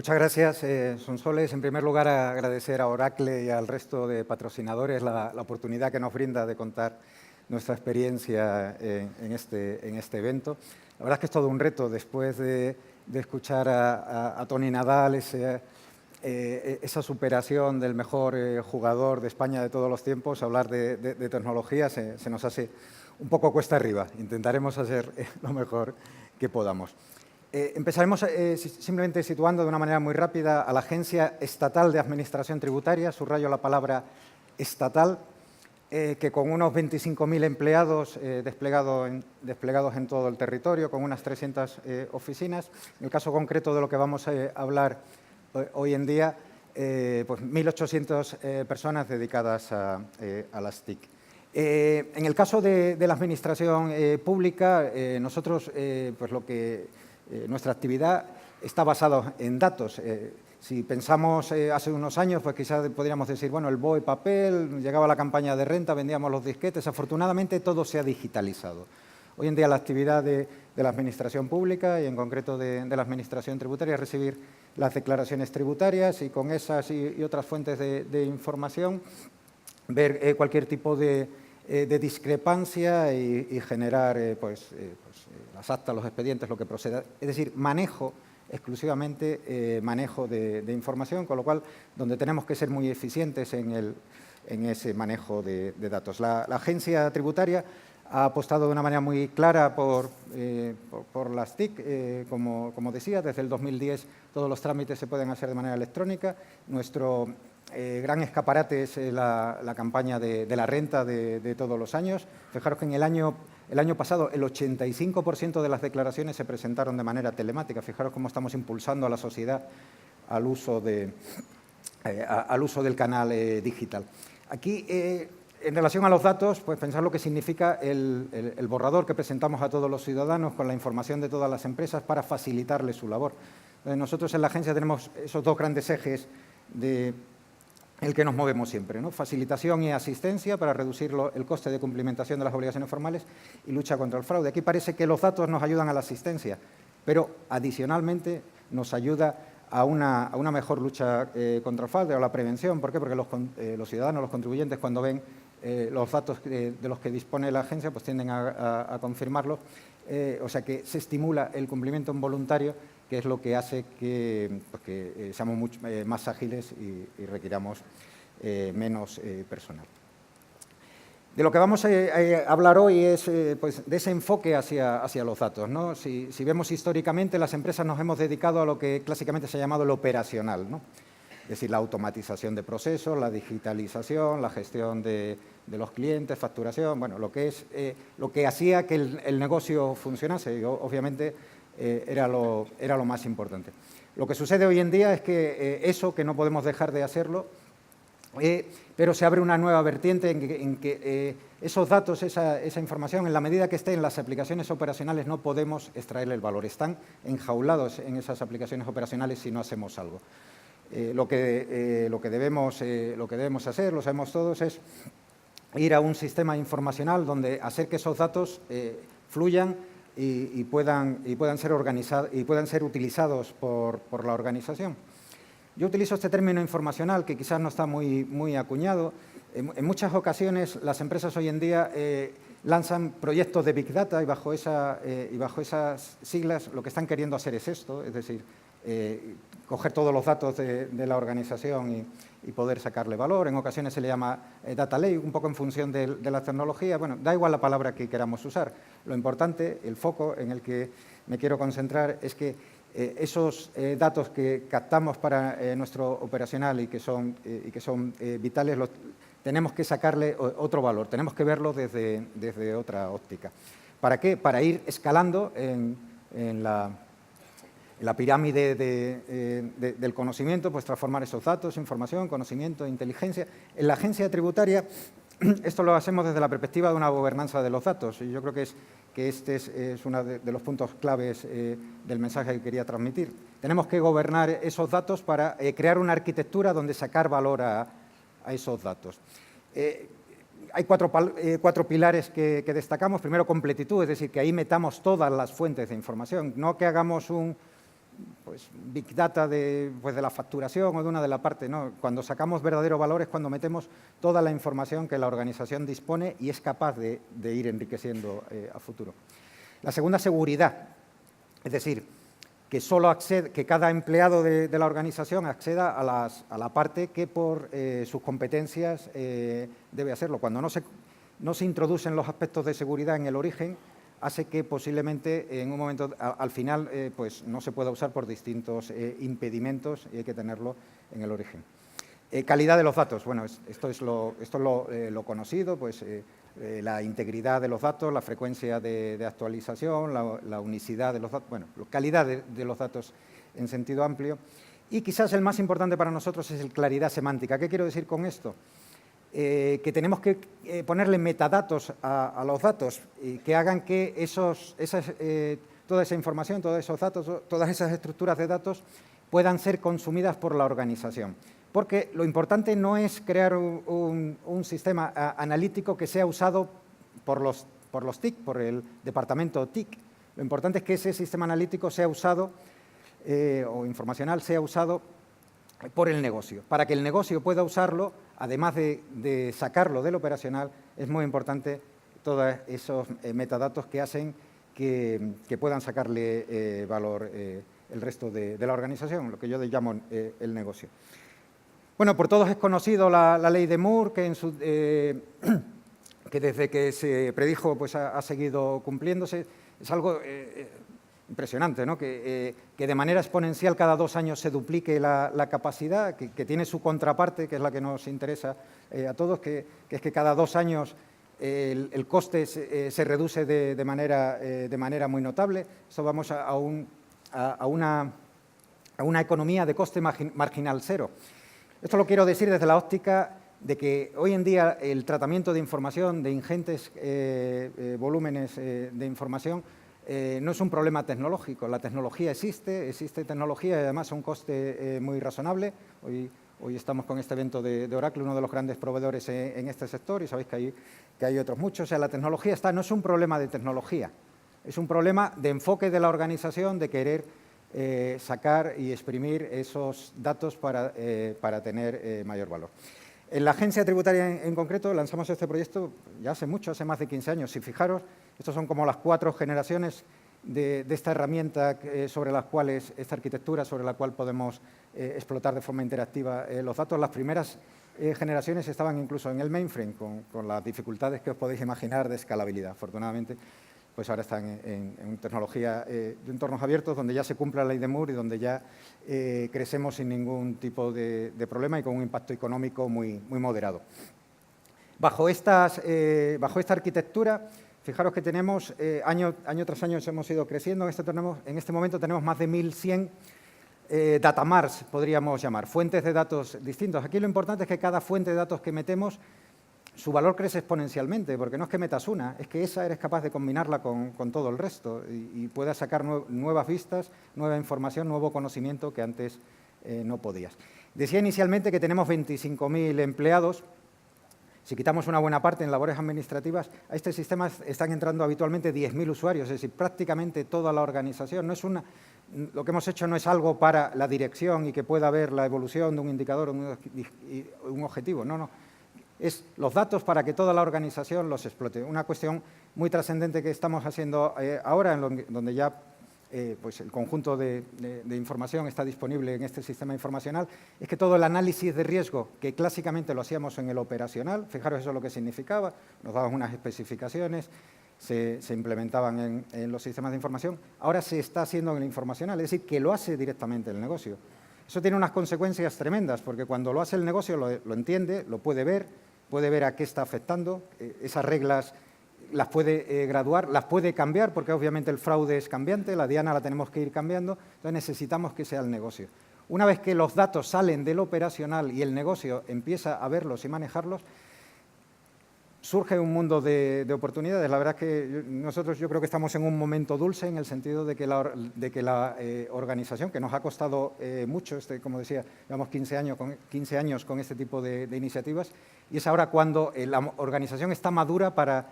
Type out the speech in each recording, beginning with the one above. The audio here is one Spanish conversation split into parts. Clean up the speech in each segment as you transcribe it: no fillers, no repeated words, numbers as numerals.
Muchas gracias, Sonsoles. En primer lugar, agradecer a Oracle y al resto de patrocinadores la oportunidad que nos brinda de contar nuestra experiencia en este evento. La verdad es que es todo un reto después de escuchar a Tony Nadal, esa superación del mejor jugador de España de todos los tiempos. Hablar de tecnología se nos hace un poco cuesta arriba. Intentaremos hacer lo mejor que podamos. Empezaremos simplemente situando de una manera muy rápida a la Agencia Estatal de Administración Tributaria, subrayo la palabra estatal, que con unos 25.000 empleados desplegados en todo el territorio, con unas 300 oficinas. En el caso concreto de lo que vamos a hablar hoy en día, pues 1.800 personas dedicadas a las TIC. En el caso de la Administración pública, nosotros, pues nuestra actividad está basada en datos. Si pensamos hace unos años, pues quizás podríamos decir, bueno, el BOE papel, llegaba la campaña de renta, vendíamos los disquetes. Afortunadamente, todo se ha digitalizado. Hoy en día la actividad de la Administración pública y en concreto de la Administración tributaria es recibir las declaraciones tributarias y con esas y otras fuentes de información ver cualquier tipo de discrepancia y generar las actas, los expedientes, lo que proceda. Es decir, exclusivamente manejo de información, con lo cual donde tenemos que ser muy eficientes en ese manejo de datos. La agencia tributaria ha apostado de una manera muy clara por las TIC. Como decía, desde el 2010 todos los trámites se pueden hacer de manera electrónica. Nuestro gran escaparate es la campaña de la renta de todos los años. Fijaros que en el año pasado el 85% de las declaraciones se presentaron de manera telemática. Fijaros cómo estamos impulsando a la sociedad al uso del canal digital. Aquí, en relación a los datos, pues pensar lo que significa el borrador que presentamos a todos los ciudadanos con la información de todas las empresas para facilitarles su labor. Nosotros en la agencia tenemos esos dos grandes ejes el que nos movemos siempre, ¿no? Facilitación y asistencia para reducir el coste de cumplimentación de las obligaciones formales y lucha contra el fraude. Aquí parece que los datos nos ayudan a la asistencia, pero adicionalmente nos ayuda a una mejor lucha contra el fraude o la prevención. ¿Por qué? Porque los ciudadanos, los contribuyentes, cuando ven los datos de los que dispone la agencia, pues tienden a confirmarlos. O sea que se estimula el cumplimiento voluntario, que es lo que hace que seamos mucho más ágiles y requiramos menos personal. De lo que vamos a hablar hoy es pues, de ese enfoque hacia los datos, ¿no? Si vemos históricamente, las empresas nos hemos dedicado a lo que clásicamente se ha llamado lo operacional, ¿no? Es decir, la automatización de procesos, la digitalización, la gestión de los clientes, facturación, bueno, lo que hacía que el negocio funcionase. Y obviamente era lo más importante. Lo que sucede hoy en día es que que no podemos dejar de hacerlo, pero se abre una nueva vertiente en que esos datos, esa información, en la medida que esté en las aplicaciones operacionales, no podemos extraerle el valor. Están enjaulados en esas aplicaciones operacionales si no hacemos algo. Lo que debemos hacer, lo sabemos todos, es ir a un sistema informacional donde hacer que esos datos fluyan y puedan ser utilizados por la organización. Yo utilizo este término informacional, que quizás no está muy acuñado. En muchas ocasiones las empresas hoy en día lanzan proyectos de Big Data y bajo esas siglas lo que están queriendo hacer es esto, es decir, coger todos los datos de la organización y poder sacarle valor. En ocasiones se le llama data lake, un poco en función de la tecnología. Bueno, da igual la palabra que queramos usar. Lo importante, el foco en el que me quiero concentrar es que esos datos que captamos para nuestro operacional y que son vitales, tenemos que sacarle otro valor, tenemos que verlo desde otra óptica. ¿Para qué? Para ir escalando en la pirámide del conocimiento, pues transformar esos datos, información, conocimiento, inteligencia. En la agencia tributaria, esto lo hacemos desde la perspectiva de una gobernanza de los datos. Y yo creo que este es uno de los puntos claves del mensaje que quería transmitir. Tenemos que gobernar esos datos para crear una arquitectura donde sacar valor a esos datos. Hay cuatro pilares que destacamos. Primero, completitud, es decir, que ahí metamos todas las fuentes de información. No que hagamos pues, big data de la facturación o de una de la parte, ¿no? Cuando sacamos verdaderos valores, cuando metemos toda la información que la organización dispone y es capaz de ir enriqueciendo a futuro. La segunda, seguridad, es decir, que cada empleado de la organización acceda a la parte que por sus competencias debe hacerlo. Cuando no se introducen los aspectos de seguridad en el origen, hace que posiblemente en un momento, al final, pues no se pueda usar por distintos impedimentos y hay que tenerlo en el origen. Calidad de los datos. Bueno, esto es lo conocido, pues la integridad de los datos, la frecuencia de actualización, la unicidad de los datos, bueno, la calidad de los datos en sentido amplio. Y quizás el más importante para nosotros es la claridad semántica. ¿Qué quiero decir con esto? Que tenemos que ponerle metadatos a los datos y que hagan que toda esa información, todos esos datos, todas esas estructuras de datos puedan ser consumidas por la organización. Porque lo importante no es crear un sistema analítico que sea usado por los TIC, por el departamento TIC. Lo importante es que ese sistema analítico sea usado, o informacional sea usado por el negocio. Para que el negocio pueda usarlo, además de sacarlo del operacional, es muy importante todos esos metadatos que hacen que puedan sacarle valor el resto de la organización, lo que yo llamo el negocio. Bueno, por todos es conocido la ley de Moore, que desde que se predijo pues ha seguido cumpliéndose. Es algo impresionante, ¿no? Que de manera exponencial cada 2 años se duplique la capacidad, que tiene su contraparte, que es la que nos interesa a todos, que es que cada 2 años el coste se reduce de manera muy notable. Esto vamos a una economía de coste marginal cero. Esto lo quiero decir desde la óptica de que hoy en día el tratamiento de información, de ingentes volúmenes de información, no es un problema tecnológico. La tecnología existe tecnología y además a un coste muy razonable. Hoy estamos con este evento de Oracle, uno de los grandes proveedores en este sector, y sabéis que hay otros muchos. O sea, la tecnología no es un problema de tecnología, es un problema de enfoque de la organización, de querer sacar y exprimir esos datos para tener mayor valor. En la agencia tributaria en concreto lanzamos este proyecto ya hace mucho, hace más de 15 años. Si fijaros, estos son como las 4 generaciones de esta herramienta sobre las cuales, esta arquitectura sobre la cual podemos explotar de forma interactiva los datos. Las primeras generaciones estaban incluso en el mainframe, con las dificultades que os podéis imaginar de escalabilidad. Afortunadamente, pues ahora están en tecnología de entornos abiertos, donde ya se cumple la ley de Moore y donde ya crecemos sin ningún tipo de problema y con un impacto económico muy moderado. Bajo esta arquitectura, fijaros que tenemos, año tras año hemos ido creciendo. En este momento tenemos más de 1.100 datamars, podríamos llamar, fuentes de datos distintos. Aquí lo importante es que cada fuente de datos que metemos, su valor crece exponencialmente, porque no es que metas una, es que esa eres capaz de combinarla con todo el resto y puedas sacar nuevas vistas, nueva información, nuevo conocimiento que antes no podías. Decía inicialmente que tenemos 25.000 empleados. Si quitamos una buena parte en labores administrativas, a este sistema están entrando habitualmente 10.000 usuarios, es decir, prácticamente toda la organización. Lo que hemos hecho no es algo para la dirección y que pueda ver la evolución de un indicador o un objetivo, no. Es los datos para que toda la organización los explote. Una cuestión muy trascendente que estamos haciendo ahora, donde ya pues el conjunto de información está disponible en este sistema informacional, es que todo el análisis de riesgo, que clásicamente lo hacíamos en el operacional, fijaros eso lo que significaba, nos daban unas especificaciones, se implementaban en los sistemas de información, ahora se está haciendo en el informacional, es decir, que lo hace directamente el negocio. Eso tiene unas consecuencias tremendas, porque cuando lo hace el negocio lo entiende, lo puede ver a qué está afectando, esas reglas las puede graduar, las puede cambiar, porque obviamente el fraude es cambiante, la diana la tenemos que ir cambiando, entonces necesitamos que sea el negocio. Una vez que los datos salen del operacional y el negocio empieza a verlos y manejarlos, surge un mundo de oportunidades. La verdad es que nosotros yo creo que estamos en un momento dulce en el sentido de que la organización, que nos ha costado mucho, como decía, llevamos 15 años con este tipo de iniciativas, y es ahora cuando la organización está madura para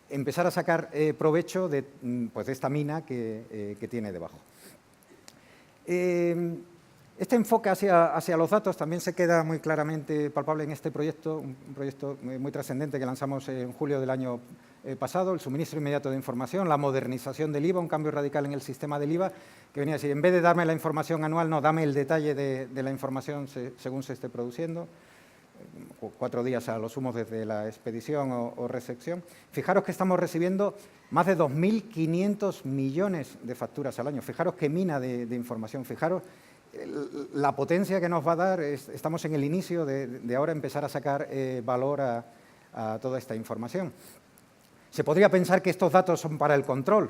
empezar a sacar provecho de esta mina que tiene debajo. Este enfoque hacia los datos también se queda muy claramente palpable en este proyecto, un proyecto muy trascendente que lanzamos en julio del año pasado, el suministro inmediato de información, la modernización del IVA, un cambio radical en el sistema del IVA, que venía a decir, en vez de darme la información anual, no, dame el detalle de la información según se esté produciendo, 4 días a lo sumo desde la expedición o recepción. Fijaros que estamos recibiendo más de 2.500 millones de facturas al año. Fijaros qué mina de información. Fijaros la potencia que nos va a dar. Estamos en el inicio de ahora empezar a sacar valor a toda esta información. Se podría pensar que estos datos son para el control,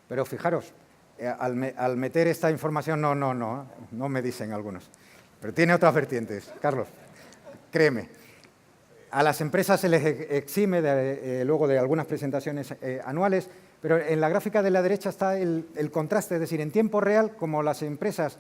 pero fijaros, al meter esta información, no me dicen algunos. Pero tiene otras vertientes. Carlos. Créeme, a las empresas se les exime luego de algunas presentaciones anuales, pero en la gráfica de la derecha está el contraste, es decir, en tiempo real, como las empresas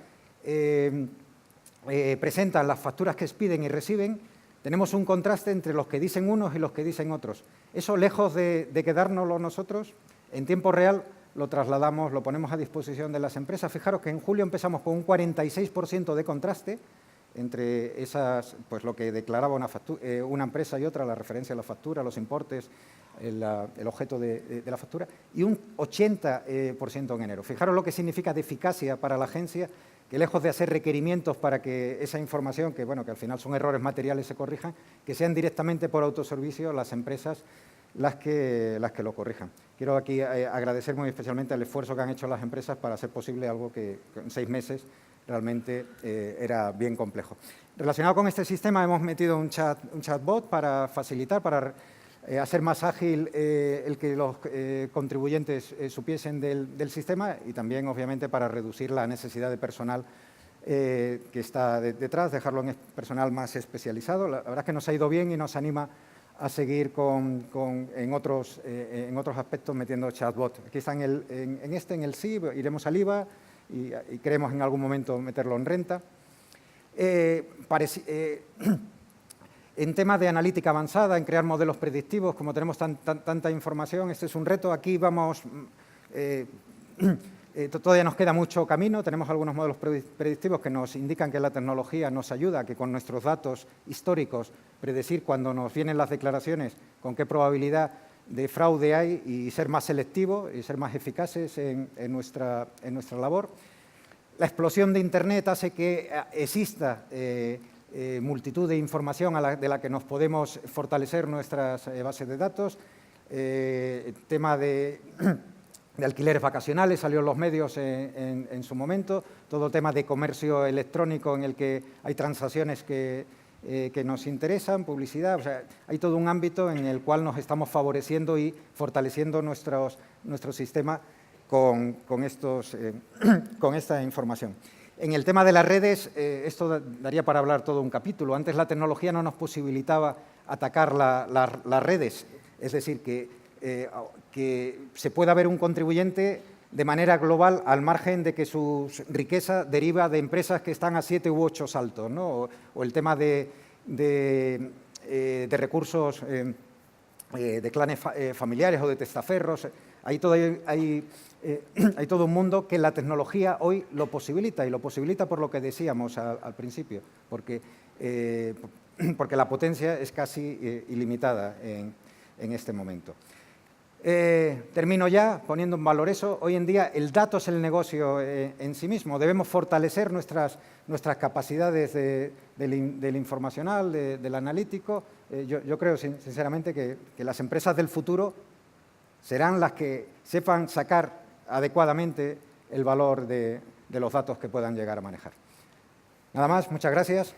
presentan las facturas que expiden y reciben, tenemos un contraste entre los que dicen unos y los que dicen otros. Eso, lejos de quedárnoslo nosotros, en tiempo real lo trasladamos, lo ponemos a disposición de las empresas. Fijaros que en julio empezamos con un 46% de contraste, entre esas, pues lo que declaraba una empresa y otra, la referencia a la factura, los importes, el objeto de la factura, y un 80% en enero. Fijaros lo que significa de eficacia para la agencia, que lejos de hacer requerimientos para que esa información, que al final son errores materiales, se corrijan, que sean directamente por autoservicio las empresas las que lo corrijan. Quiero aquí agradecer muy especialmente el esfuerzo que han hecho las empresas para hacer posible algo que en 6 meses realmente era bien complejo. Relacionado con este sistema hemos metido un chatbot para facilitar, para hacer más ágil el que los contribuyentes supiesen del sistema y también, obviamente, para reducir la necesidad de personal que está detrás, dejarlo en personal más especializado. La verdad es que nos ha ido bien y nos anima a seguir en otros aspectos metiendo chatbot. Aquí está en el sí, iremos al IVA, y queremos en algún momento meterlo en renta. En temas de analítica avanzada, en crear modelos predictivos, como tenemos tanta información, este es un reto. Aquí vamos, todavía nos queda mucho camino, tenemos algunos modelos predictivos que nos indican que la tecnología nos ayuda a que con nuestros datos históricos predecir cuando nos vienen las declaraciones con qué probabilidad de fraude hay y ser más selectivos y ser más eficaces en nuestra labor. La explosión de Internet hace que exista multitud de información de la que nos podemos fortalecer nuestras bases de datos. El tema de alquileres vacacionales salió en los medios en su momento. Todo el tema de comercio electrónico en el que hay transacciones que nos interesan, publicidad, o sea, hay todo un ámbito en el cual nos estamos favoreciendo y fortaleciendo nuestro sistema con esta información. En el tema de las redes, esto daría para hablar todo un capítulo. Antes la tecnología no nos posibilitaba atacar las redes, es decir, que se pueda ver un contribuyente de manera global al margen de que su riqueza deriva de empresas que están a 7 u 8 saltos, ¿no? O el tema de recursos de clanes familiares o de testaferros. Hay todo un mundo que la tecnología hoy lo posibilita, y lo posibilita por lo que decíamos al principio, porque la potencia es casi ilimitada en este momento. Termino ya poniendo en valor eso. Hoy en día el dato es el negocio en sí mismo. Debemos fortalecer nuestras capacidades del informacional, del analítico. Yo creo sinceramente que las empresas del futuro serán las que sepan sacar adecuadamente el valor de los datos que puedan llegar a manejar. Nada más, muchas gracias.